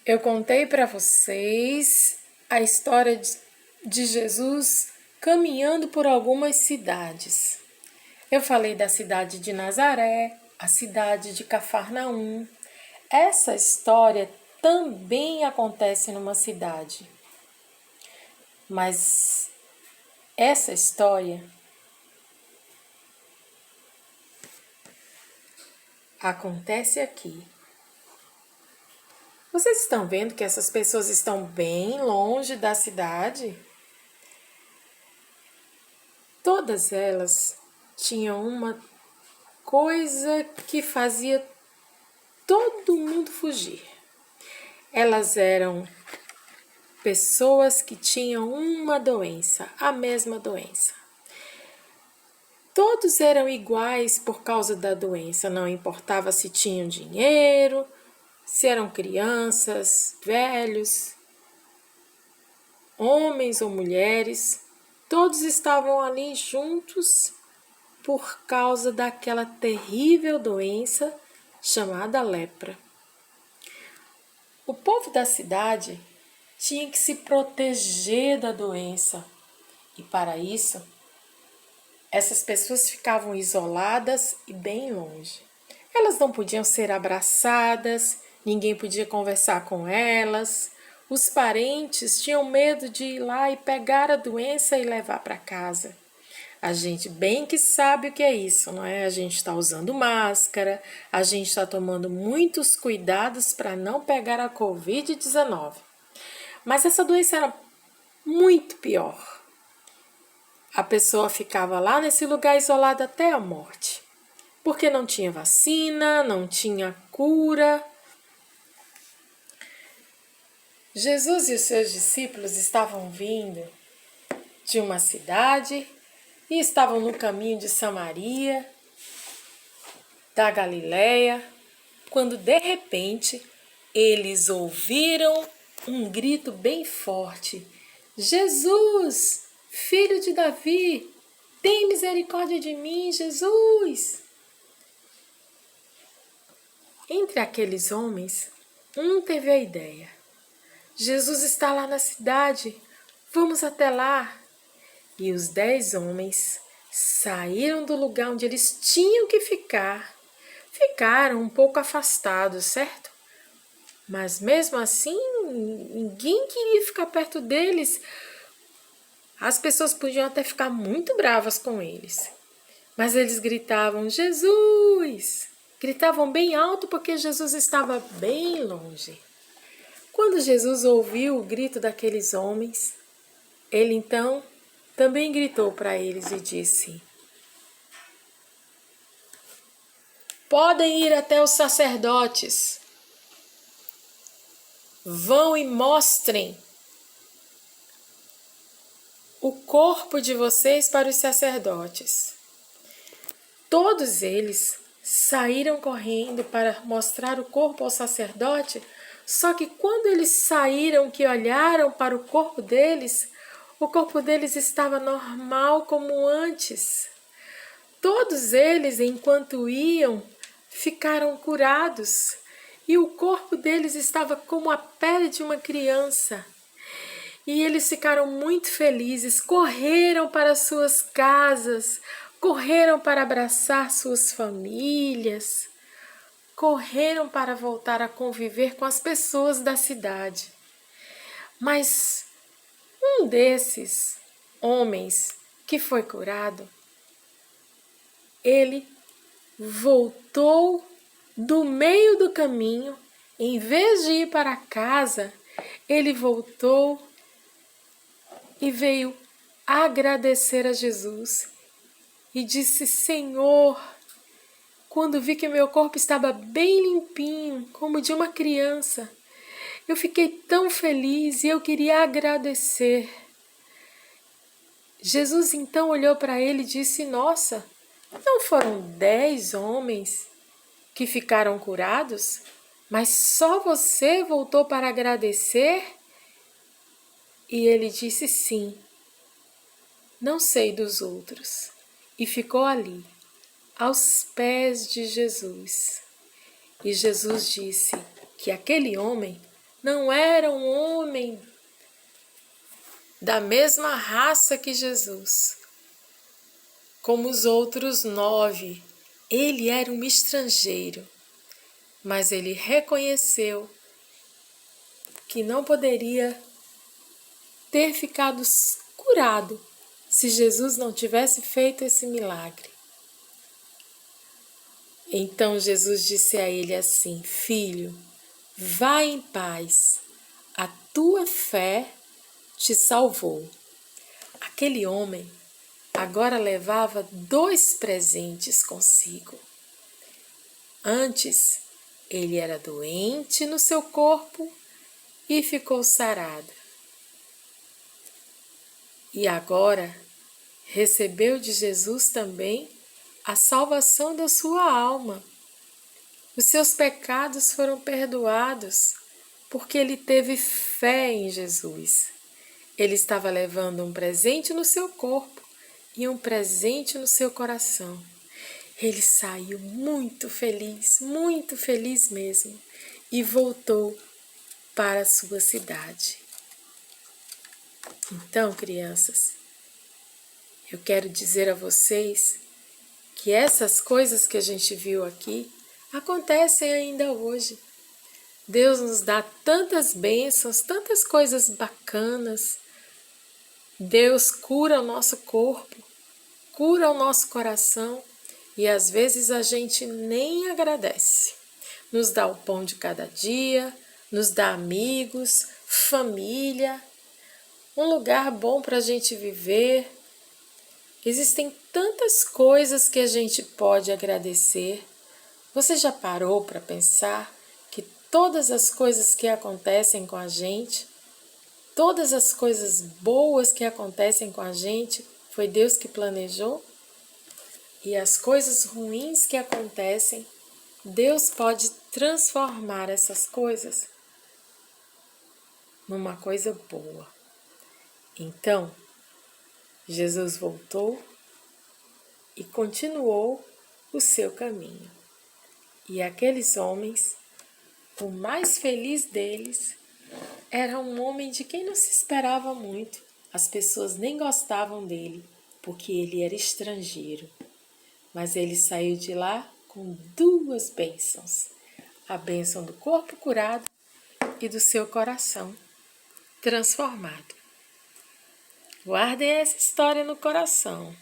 Eu contei para vocês a história de Jesus caminhando por algumas cidades. Eu falei da cidade de Nazaré, a cidade de Cafarnaum. Essa história também acontece numa cidade, mas essa história acontece aqui. Vocês estão vendo que essas pessoas estão bem longe da cidade? Todas elas tinham uma coisa que fazia todo mundo fugir. Elas eram pessoas que tinham uma doença, a mesma doença. Todos eram iguais por causa da doença, não importava se tinham dinheiro, se eram crianças, velhos, homens ou mulheres, todos estavam ali juntos por causa daquela terrível doença chamada lepra. O povo da cidade tinha que se proteger da doença e, para isso, essas pessoas ficavam isoladas e bem longe. Elas não podiam ser abraçadas, ninguém podia conversar com elas. Os parentes tinham medo de ir lá e pegar a doença e levar para casa. A gente bem que sabe o que é isso, não é? A gente está usando máscara, a gente está tomando muitos cuidados para não pegar a Covid-19. Mas essa doença era muito pior. A pessoa ficava lá nesse lugar isolada até a morte, porque não tinha vacina, não tinha cura. Jesus e os seus discípulos estavam vindo de uma cidade e estavam no caminho de Samaria, da Galileia, quando de repente eles ouviram um grito bem forte: Jesus, filho de Davi, tem misericórdia de mim, Jesus! Entre aqueles homens, um teve a ideia: Jesus está lá na cidade, vamos até lá. E os 10 homens saíram do lugar onde eles tinham que ficar. Ficaram um pouco afastados, certo? Mas mesmo assim, ninguém queria ficar perto deles. As pessoas podiam até ficar muito bravas com eles. Mas eles gritavam: Jesus! Gritavam bem alto porque Jesus estava bem longe. Quando Jesus ouviu o grito daqueles homens, ele então também gritou para eles e disse: podem ir até os sacerdotes. Vão e mostrem o corpo de vocês para os sacerdotes. Todos eles saíram correndo para mostrar o corpo ao sacerdote, só que quando eles saíram, que olharam para o corpo deles estava normal como antes. Todos eles, enquanto iam, ficaram curados e o corpo deles estava como a pele de uma criança. E eles ficaram muito felizes, correram para suas casas, correram para abraçar suas famílias, correram para voltar a conviver com as pessoas da cidade. Mas um desses homens que foi curado, ele voltou do meio do caminho, em vez de ir para casa, ele voltou e veio agradecer a Jesus e disse: Senhor, quando vi que meu corpo estava bem limpinho, como de uma criança, eu fiquei tão feliz e eu queria agradecer. Jesus então olhou para ele e disse: nossa, não foram 10 homens que ficaram curados, mas só você voltou para agradecer? E ele disse: sim, não sei dos outros. E ficou ali, aos pés de Jesus. E Jesus disse que aquele homem não era um homem da mesma raça que Jesus, como os outros 9. Ele era um estrangeiro, mas ele reconheceu que não poderia ter ficado curado se Jesus não tivesse feito esse milagre. Então Jesus disse a ele assim: Filho, vá em paz, a tua fé te salvou. Aquele homem agora levava 2 presentes consigo. Antes, ele era doente no seu corpo e ficou sarado. E agora recebeu de Jesus também a salvação da sua alma. Os seus pecados foram perdoados porque ele teve fé em Jesus. Ele estava levando um presente no seu corpo e um presente no seu coração. Ele saiu muito feliz mesmo, e voltou para a sua cidade. Então, crianças, eu quero dizer a vocês que essas coisas que a gente viu aqui acontecem ainda hoje. Deus nos dá tantas bênçãos, tantas coisas bacanas. Deus cura o nosso corpo, cura o nosso coração e às vezes a gente nem agradece. Nos dá o pão de cada dia, nos dá amigos, família, um lugar bom para a gente viver. Existem tantas coisas que a gente pode agradecer. Você já parou para pensar que todas as coisas que acontecem com a gente, todas as coisas boas que acontecem com a gente, foi Deus que planejou? E as coisas ruins que acontecem, Deus pode transformar essas coisas numa coisa boa. Então, Jesus voltou e continuou o seu caminho. E aqueles homens, o mais feliz deles, era um homem de quem não se esperava muito. As pessoas nem gostavam dele, porque ele era estrangeiro. Mas ele saiu de lá com 2 bênçãos. A bênção do corpo curado e do seu coração transformado. Guardem essa história no coração.